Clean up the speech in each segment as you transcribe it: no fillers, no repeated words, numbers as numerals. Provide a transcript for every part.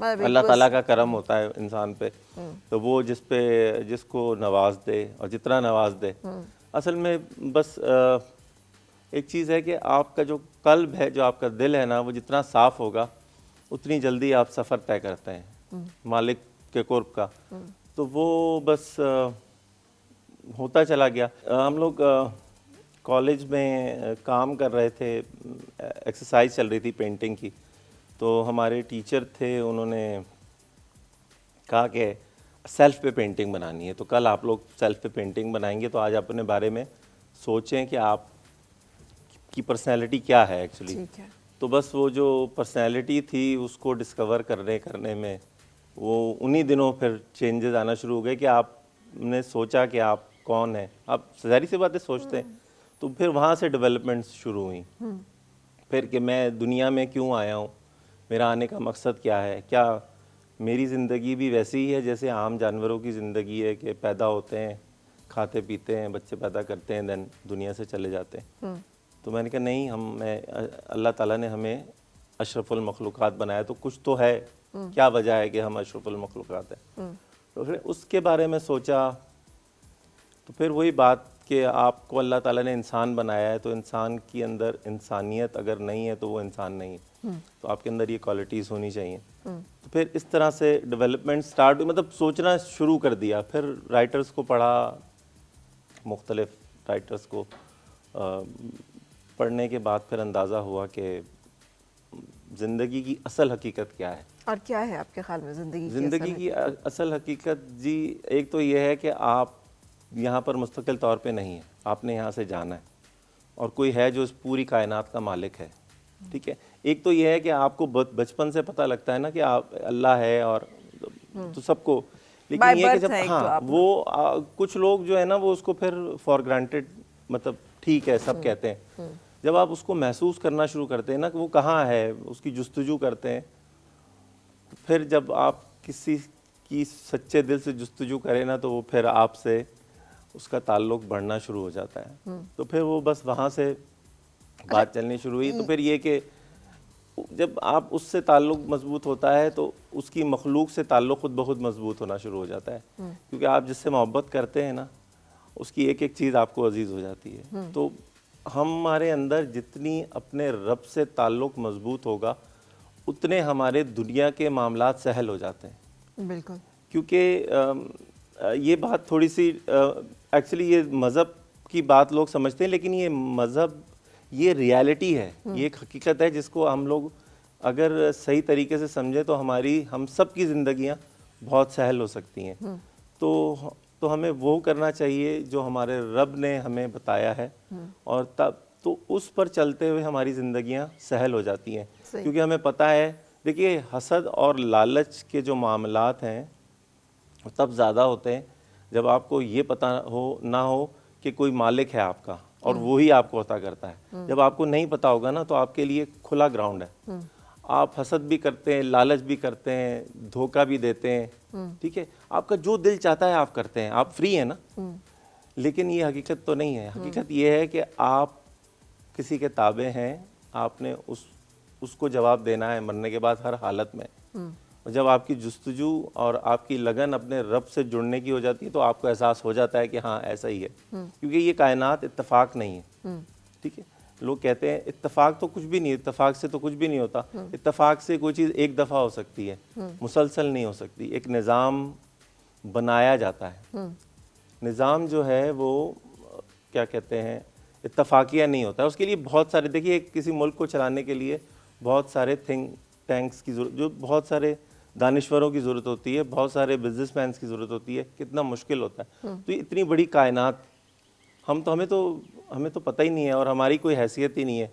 اللہ تعالیٰ کا کرم ہوتا ہے انسان پہ, تو وہ جس کو نواز دے اور جتنا نواز دے. اصل میں بس ایک چیز ہے کہ آپ کا جو قلب ہے, جو آپ کا دل ہے نا, وہ جتنا صاف ہوگا اتنی جلدی آپ سفر طے کرتے ہیں مالک کے قرب کا. تو وہ بس ہوتا چلا گیا. ہم لوگ کالج میں کام کر رہے تھے, ایکسرسائز چل رہی تھی پینٹنگ کی, تو ہمارے ٹیچر تھے, انہوں نے کہا کہ سیلف پہ پینٹنگ بنانی ہے, تو کل آپ لوگ سیلف پہ پینٹنگ بنائیں گے, تو آج اپنے بارے میں سوچیں کہ آپ کی پرسنالٹی کیا ہے ایکچولی. تو بس وہ جو پرسنالٹی تھی اس کو ڈسکور کرنے میں وہ انہی دنوں پھر چینجز آنا شروع ہو گئے کہ آپ نے سوچا کہ آپ کون ہیں. آپ ظاہری سی باتیں سوچتے ہیں, تو پھر وہاں سے ڈیولپمنٹس شروع ہوئیں. پھر کہ میں دنیا میں کیوں آیا ہوں, میرا آنے کا مقصد کیا ہے, کیا میری زندگی بھی ویسی ہی ہے جیسے عام جانوروں کی زندگی ہے کہ پیدا ہوتے ہیں, کھاتے پیتے ہیں, بچے پیدا کرتے ہیں, دین دنیا سے چلے جاتے ہیں. تو میں نے کہا نہیں, اللہ تعالیٰ نے ہمیں اشرف المخلوقات بنایا, تو کچھ تو ہے, کیا وجہ ہے کہ ہم اشرف المخلوقات ہیں. تو پھر اس کے بارے میں سوچا, تو پھر وہی بات کہ آپ کو اللہ تعالیٰ نے انسان بنایا ہے, تو انسان کی اندر انسانیت اگر نہیں ہے تو وہ انسان نہیں ہے, تو آپ کے اندر یہ کوالٹیز ہونی چاہیے. تو پھر اس طرح سے ڈیولپمنٹ سٹارٹ ہوئی, مطلب سوچنا شروع کر دیا. پھر رائٹرز کو پڑھا, مختلف رائٹرز کو پڑھنے کے بعد پھر اندازہ ہوا کہ زندگی کی اصل حقیقت کیا ہے. اور کیا ہے آپ کے خیال میں زندگی کی اصل حقیقت؟ جی ایک تو یہ ہے کہ آپ یہاں پر مستقل طور پہ نہیں ہیں, آپ نے یہاں سے جانا ہے, اور کوئی ہے جو اس پوری کائنات کا مالک ہے. ٹھیک ہے, ایک تو یہ ہے کہ آپ کو بچپن سے پتہ لگتا ہے نا کہ آپ اللہ ہے, اور تو سب کو, لیکن یہ کہ جب وہ کچھ لوگ جو ہے نا وہ اس کو پھر فار گرانٹیڈ, مطلب ٹھیک ہے سب کہتے ہیں. جب آپ اس کو محسوس کرنا شروع کرتے ہیں نا کہ وہ کہاں ہے, اس کی جستجو کرتے ہیں, پھر جب آپ کسی کی سچے دل سے جستجو کریں نا, تو وہ پھر آپ سے اس کا تعلق بڑھنا شروع ہو جاتا ہے. تو پھر وہ بس وہاں سے بات چلنی شروع ہوئی. تو پھر یہ کہ جب آپ اس سے تعلق مضبوط ہوتا ہے تو اس کی مخلوق سے تعلق خود بخود مضبوط ہونا شروع ہو جاتا ہے, کیونکہ آپ جس سے محبت کرتے ہیں نا اس کی ایک ایک چیز آپ کو عزیز ہو جاتی ہے. تو ہمارے اندر جتنی اپنے رب سے تعلق مضبوط ہوگا اتنے ہمارے دنیا کے معاملات سہل ہو جاتے ہیں. بالکل, کیونکہ یہ بات تھوڑی سی ایکچولی یہ مذہب کی بات لوگ سمجھتے ہیں, لیکن یہ مذہب یہ ریالٹی ہے, یہ ایک حقیقت ہے جس کو ہم لوگ اگر صحیح طریقے سے سمجھیں تو ہم سب کی زندگیاں بہت سہل ہو سکتی ہیں. تو ہمیں وہ کرنا چاہیے جو ہمارے رب نے ہمیں بتایا ہے, اور تب تو اس پر چلتے ہوئے ہماری زندگیاں سہل ہو جاتی ہیں. کیونکہ ہمیں پتہ ہے, دیکھیے حسد اور لالچ کے جو معاملات ہیں وہ تب زیادہ ہوتے ہیں جب آپ کو یہ پتہ نہ ہو کہ کوئی مالک ہے آپ کا اور وہی آپ کو عطا کرتا ہے. جب آپ کو نہیں پتہ ہوگا نا تو آپ کے لیے کھلا گراؤنڈ ہے, آپ حسد بھی کرتے ہیں, لالچ بھی کرتے ہیں, دھوکہ بھی دیتے ہیں. ٹھیک ہے, آپ کا جو دل چاہتا ہے آپ کرتے ہیں, آپ فری ہیں نا. لیکن یہ حقیقت تو نہیں ہے. حقیقت یہ ہے کہ آپ کسی کے تابع ہیں, آپ نے اس کو جواب دینا ہے مرنے کے بعد ہر حالت میں. اور جب آپ کی جستجو اور آپ کی لگن اپنے رب سے جڑنے کی ہو جاتی ہے تو آپ کو احساس ہو جاتا ہے کہ ہاں ایسا ہی ہے, کیونکہ یہ کائنات اتفاق نہیں ہے. ٹھیک ہے, لوگ کہتے ہیں اتفاق تو کچھ بھی نہیں, اتفاق سے تو کچھ بھی نہیں ہوتا. اتفاق سے کوئی چیز ایک دفعہ ہو سکتی ہے, مسلسل نہیں ہو سکتی. ایک نظام بنایا جاتا ہے, نظام جو ہے وہ کیا کہتے ہیں اتفاقیہ نہیں ہوتا ہے. اس کے لیے بہت سارے, دیکھیے کسی ملک کو چلانے کے لیے بہت سارے تھنک ٹینکس کی ضرورت, جو بہت سارے دانشوروں کی ضرورت ہوتی ہے, بہت سارے بزنس مینس کی ضرورت ہوتی ہے. کتنا مشکل ہوتا ہے. تو یہ اتنی بڑی کائنات, ہمیں تو پتہ ہی نہیں ہے, اور ہماری کوئی حیثیت ہی نہیں ہے.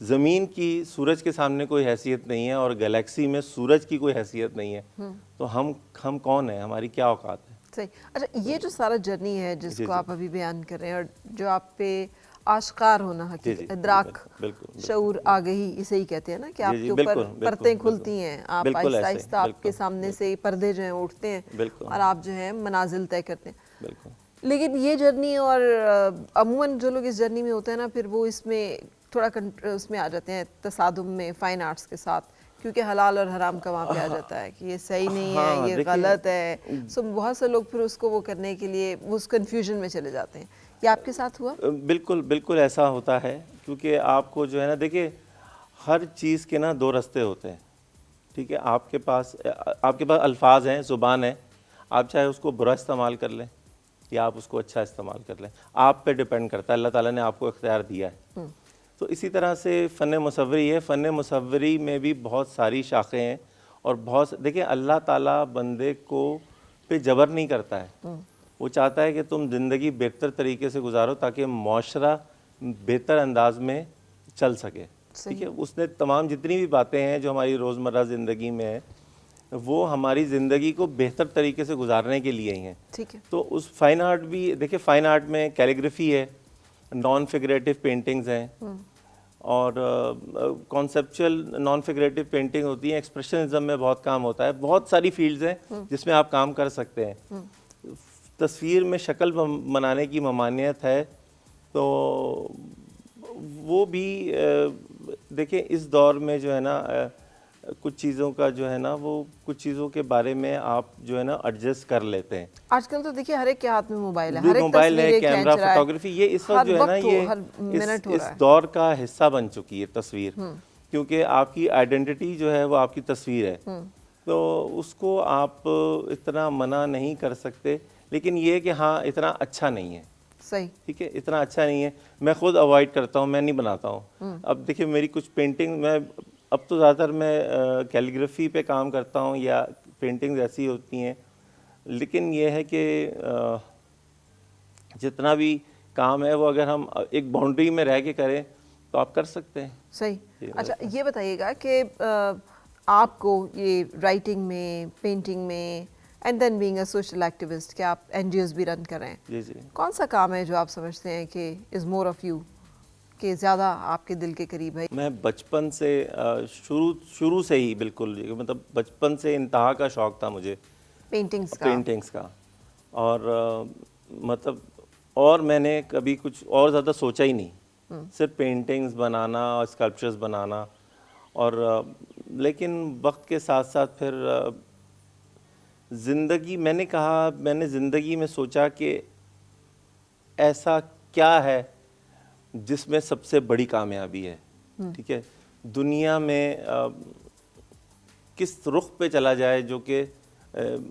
زمین کی سورج کے سامنے کوئی حیثیت نہیں ہے, اور گلیکسی میں سورج کی کوئی حیثیت نہیں ہے. تو ہم کون ہیں, ہماری کیا اوقات ہے. صحیح. اچھا, یہ جو سارا جرنی ہے جس کو آپ ابھی بیان کر رہے ہیں, اور جو آپ پہ آشکار ہونا, حقیقت ادراک, شعور آ گئی, اسے ہی کہتے ہیں نا کہ آپ کے اوپر پرتیں کھلتی ہیں, آپ آہستہ آہستہ آپ کے سامنے سے پردے جو ہیں اٹھتے ہیں, اور آپ جو ہیں منازل طے کرتے ہیں. لیکن یہ جرنی, اور عموماً جو لوگ اس جرنی میں ہوتے ہیں نا, پھر وہ اس میں تھوڑا اس میں آ جاتے ہیں تصادم میں فائن آرٹس کے ساتھ, کیونکہ حلال اور حرام کا وہاں پہ آ جاتا ہے کہ یہ صحیح نہیں ہاں، ہے، یہ دیکھیے، غلط ہے. سو بہت سے لوگ پھر اس کو وہ کرنے کے لیے اس کنفیوژن میں چلے جاتے ہیں. یہ آپ کے ساتھ ہوا؟ بالکل بالکل ایسا ہوتا ہے، کیونکہ آپ کو جو ہے نا دیکھیے ہر چیز کے نا دو رستے ہوتے ہیں. ٹھیک ہے، آپ کے پاس الفاظ ہیں، زبان ہے، آپ چاہے اس کو برا استعمال کر لیں یا آپ اس کو اچھا استعمال کر لیں، آپ پہ ڈیپینڈ کرتا ہے. اللہ تعالیٰ نے آپ کو اختیار دیا ہے. تو اسی طرح سے فن مصوری ہے. فن مصوری میں بھی بہت ساری شاخیں ہیں اور دیکھیں اللہ تعالیٰ بندے کو پہ جبر نہیں کرتا ہے. وہ چاہتا ہے کہ تم زندگی بہتر طریقے سے گزارو تاکہ معاشرہ بہتر انداز میں چل سکے. ٹھیک ہے، اس نے تمام جتنی بھی باتیں ہیں جو ہماری روزمرہ زندگی میں ہیں وہ ہماری زندگی کو بہتر طریقے سے گزارنے کے لیے ہی ہیں. ٹھیک ہے. تو اس فائن آرٹ بھی دیکھیں، فائن آرٹ میں کیلیگرافی ہے، نان فگریٹو پینٹنگز ہیں اور کانسیپچل نان فگریٹو پینٹنگ ہوتی ہیں. ایکسپریشنزم میں بہت کام ہوتا ہے. بہت ساری فیلڈز ہیں جس میں آپ کام کر سکتے ہیں. تصویر میں شکل بنانے کی ممانعت ہے تو وہ بھی دیکھیں اس دور میں جو ہے نا کچھ چیزوں کا جو ہے نا وہ کچھ چیزوں کے بارے میں آپ جو ہے نا ایڈجسٹ کر لیتے ہیں. آج کل تو دیکھیں ہر ایک کے ہاتھ میں موبائل ہے، ہر ایک موبائل ہے، تصویر کیمرہ، فوٹوگرافی، یہ اس وقت جو ہے نا یہ ہر منٹ ہو رہا اس ہے. دور کا حصہ بن چکی ہے تصویر، کیونکہ آپ کی آئیڈینٹی جو ہے وہ آپ کی تصویر ہے. تو اس کو آپ اتنا منع نہیں کر سکتے، لیکن یہ کہ ہاں اتنا اچھا نہیں ہے. صحیح. ٹھیک ہے، اتنا اچھا نہیں ہے. میں خود اوائڈ کرتا ہوں، میں نہیں بناتا ہوں. اب دیکھیں میری کچھ پینٹنگ اب تو زیادہ تر میں کیلیگرافی پہ کام کرتا ہوں یا پینٹنگز ایسی ہوتی ہیں، لیکن یہ ہے کہ جتنا بھی کام ہے وہ اگر ہم ایک باؤنڈری میں رہ کے کریں تو آپ کر سکتے ہیں. صحیح. اچھا یہ بتائیے گا کہ آپ کو یہ رائٹنگ میں، پینٹنگ میں، and then being a social activist کہ آپ این جی اوز بھی رن کر رہے ہیں، جی جی کون سا کام ہے جو آپ سمجھتے ہیں کہ از مور آف یو، کہ زیادہ آپ کے دل کے قریب ہے؟ میں بچپن سے شروع سے ہی بالکل مطلب بچپن سے انتہا کا شوق تھا مجھے پینٹنگز کا. اور مطلب اور میں نے کبھی کچھ اور زیادہ سوچا ہی نہیں، صرف پینٹنگز بنانا اور اسکلپچرز بنانا. اور لیکن وقت کے ساتھ ساتھ پھر میں نے زندگی میں سوچا کہ ایسا کیا ہے جس میں سب سے بڑی کامیابی ہے. ٹھیک ہے، دنیا میں کس رخ پہ چلا جائے جو کہ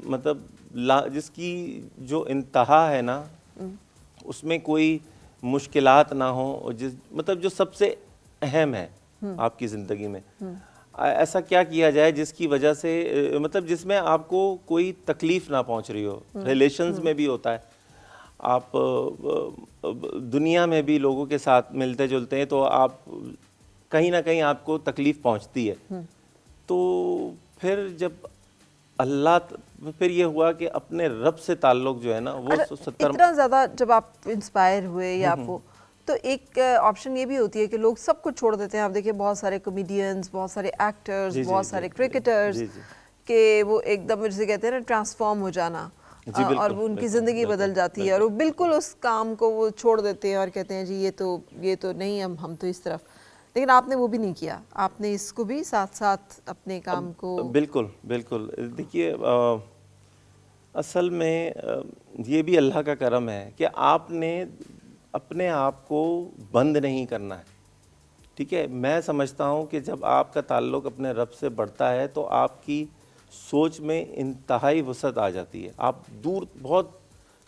مطلب جس کی جو انتہا ہے نا اس میں کوئی مشکلات نہ ہوں، مطلب جو سب سے اہم ہے آپ کی زندگی میں. ایسا کیا کیا جائے جس کی وجہ سے مطلب جس میں آپ کو کوئی تکلیف نہ پہنچ رہی ہو. ریلیشنز میں بھی ہوتا ہے، آپ دنیا میں بھی لوگوں کے ساتھ ملتے جلتے ہیں تو آپ کہیں نہ کہیں آپ کو تکلیف پہنچتی ہے. تو پھر جب پھر یہ ہوا کہ اپنے رب سے تعلق جو ہے نا وہ اتنا زیادہ جب آپ انسپائر ہوئے یا آپ کو، تو ایک آپشن یہ بھی ہوتی ہے کہ لوگ سب کچھ چھوڑ دیتے ہیں. آپ دیکھیں بہت سارے کامیڈینز، بہت سارے ایکٹرز، بہت سارے کرکٹرز کہ وہ ایک دم جسے کہتے ہیں نا ٹرانسفارم ہو جانا، اور وہ ان کی زندگی بدل جاتی ہے اور وہ بالکل اس کام کو وہ چھوڑ دیتے ہیں اور کہتے ہیں جی یہ تو نہیں، ہم تو اس طرف. لیکن آپ نے وہ بھی نہیں کیا، آپ نے اس کو بھی ساتھ ساتھ اپنے کام کو. بالکل بالکل. دیکھیے اصل میں یہ بھی اللہ کا کرم ہے کہ آپ نے اپنے آپ کو بند نہیں کرنا ہے. ٹھیک ہے، میں سمجھتا ہوں کہ جب آپ کا تعلق اپنے رب سے بڑھتا ہے تو آپ کی سوچ میں انتہائی وسعت آ جاتی ہے. آپ دور بہت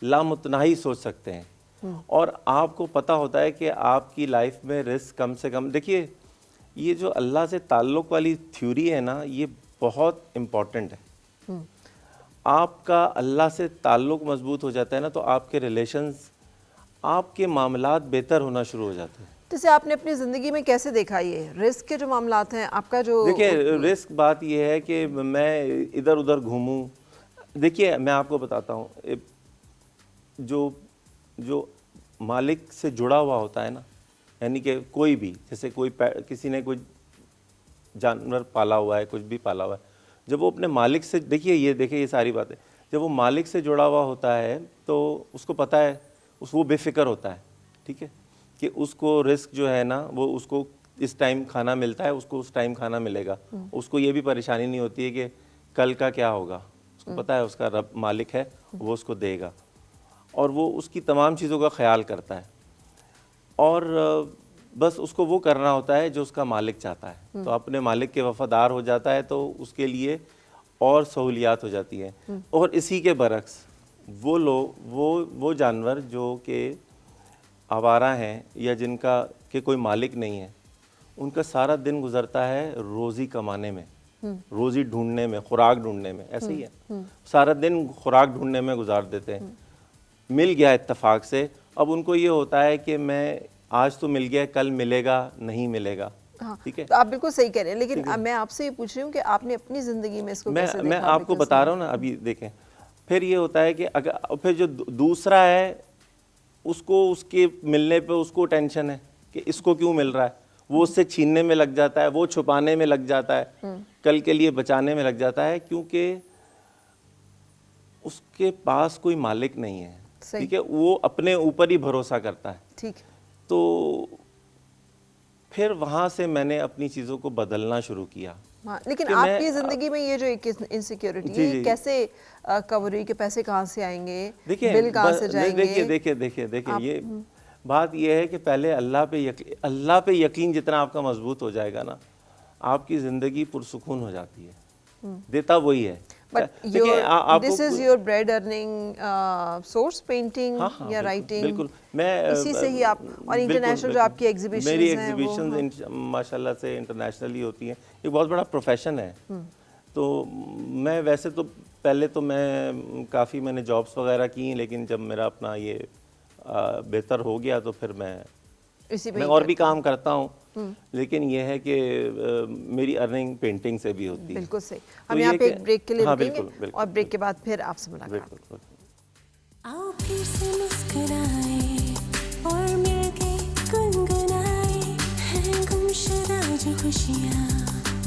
لامتناہی سوچ سکتے ہیں اور آپ کو پتہ ہوتا ہے کہ آپ کی لائف میں رسک کم سے کم. دیکھیے یہ جو اللہ سے تعلق والی تھیوری ہے نا یہ بہت امپورٹنٹ ہے. آپ کا اللہ سے تعلق مضبوط ہو جاتا ہے نا تو آپ کے ریلیشنز، آپ کے معاملات بہتر ہونا شروع ہو جاتے ہیں. جیسے آپ نے اپنی زندگی میں کیسے دیکھا یہ رسک کے جو معاملات ہیں آپ کا جو؟ دیکھیے رسک بات یہ ہے کہ میں ادھر ادھر گھوموں. دیکھیے میں آپ کو بتاتا ہوں، جو مالک سے جڑا ہوا ہوتا ہے نا، یعنی کہ کوئی بھی جیسے کسی نے کوئی جانور پالا ہوا ہے، کچھ بھی پالا ہوا ہے، جب وہ اپنے مالک سے دیکھیے یہ ساری باتیں، جب وہ مالک سے جڑا ہوا ہوتا ہے تو اس کو پتہ ہے، وہ بے فکر ہوتا ہے. ٹھیک ہے، کہ اس کو رسک جو ہے نا وہ اس کو اس ٹائم کھانا ملتا ہے اس کو اس ٹائم کھانا ملے گا. اس کو یہ بھی پریشانی نہیں ہوتی ہے کہ کل کا کیا ہوگا, اس کو پتہ ہے اس کا رب مالک ہے, وہ اس کو دے گا, اور وہ اس کی تمام چیزوں کا خیال کرتا ہے, اور بس اس کو وہ کرنا ہوتا ہے جو اس کا مالک چاہتا ہے. تو اپنے مالک کے وفادار ہو جاتا ہے تو اس کے لیے اور سہولیات ہو جاتی ہیں. اور اسی کے برعکس وہ لوگ وہ جانور جو کہ آوارہ ہیں یا جن کا کہ کوئی مالک نہیں ہے, ان کا سارا دن گزرتا ہے روزی کمانے میں, روزی ڈھونڈنے میں, خوراک ڈھونڈنے میں. ایسے ہی ہے, سارا دن خوراک ڈھونڈنے میں گزار دیتے ہیں. مل گیا اتفاق سے, اب ان کو یہ ہوتا ہے کہ میں آج تو مل گیا, کل ملے گا نہیں ملے گا. ٹھیک ہے, تو آپ بالکل صحیح کہہ رہے ہیں, لیکن میں آپ سے یہ پوچھ رہی ہوں کہ آپ نے اپنی زندگی میں اس کو کیسے دیکھا؟ میں آپ کو بتا رہا ہوں نا, ابھی دیکھیں. پھر یہ ہوتا ہے کہ اگر پھر جو دوسرا ہے اس کو اس کے ملنے پہ اس کو ٹینشن ہے کہ اس کو کیوں مل رہا ہے, وہ اس سے چھیننے میں لگ جاتا ہے, وہ چھپانے میں لگ جاتا ہے, کل کے لیے بچانے میں لگ جاتا ہے, کیونکہ اس کے پاس کوئی مالک نہیں ہے. ٹھیک ہے, وہ اپنے اوپر ہی بھروسہ کرتا ہے. ٹھیک. تو پھر وہاں سے میں نے اپنی چیزوں کو بدلنا شروع کیا. لیکن آپ کی زندگی میں یہ جو ایک انسیکیورٹی ہے کیسے کور ہوئی کہ پیسے کہاں سے آئیں گے, بل کہاں سے جائیں گے؟ دیکھیں یہ بات یہ ہے کہ پہلے اللہ پہ یقین جتنا آپ کا مضبوط ہو جائے گا نا, آپ کی زندگی پرسکون ہو جاتی ہے. دیتا وہی ہے. But this is your bread earning source, painting یا writing؟ بالکل, میں اسی سے ہی آپ, اور انٹرنیشنل جو آپ کی ایگزیبیشنز ہیں, میری ایگزیبیشنز ماشاءاللہ سے انٹرنیشنلی ہوتی ہیں. ایک بہت بڑا پروفیشن ہے. تو میں ویسے تو پہلے تو میں کافی میں نے جابس وغیرہ کی ہیں, لیکن جب میرا اپنا یہ بہتر ہو گیا تو پھر میں اور بھی کام کرتا ہوں. لیکن یہ ہے کہ میری ارننگ پینٹنگ سے بھی ہوتی ہے. بالکل صحیح. ہم یہاں پہ ایک بریک کے لیے رکیں گے اور بریک کے بعد پھر آپ سے ملاقات. آؤ پھر سے مسکرائیں اور مل کے گنگنائیں, ہیں گمشدہ جو خوشیاں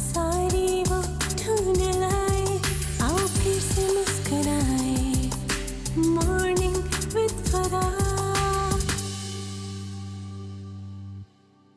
ساری وہ ڈھونڈ لائیں. آؤ پھر سے مسکرائیں, مارننگ وتھ فرا.